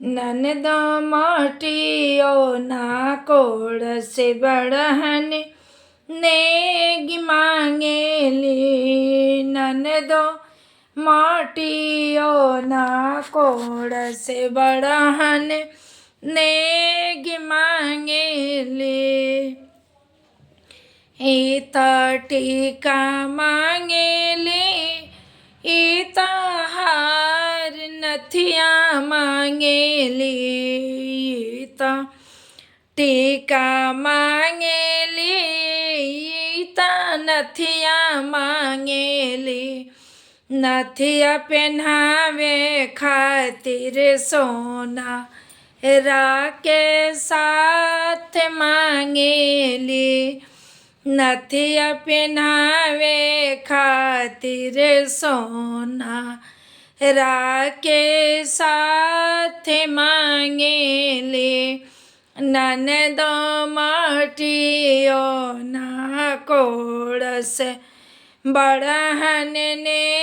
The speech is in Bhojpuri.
ननदो मोटियो ना कोड़ से बड़हन नेग मांगेली। ननदो मोटियो ना कोड़ से बड़हन नेग मांगेली। ईता टीका मांगेली, ईता हार नथिया मांगेली। ईता टीका मांगेली, ईता नथिया मांगेली। नथिया पहनावे खातिर सोना राके साथ मांगेली। नथिया पहनावे खातिर सोना राके साथ मांगेली। ननदो मोटियो ना कोड़ से बड़हन ने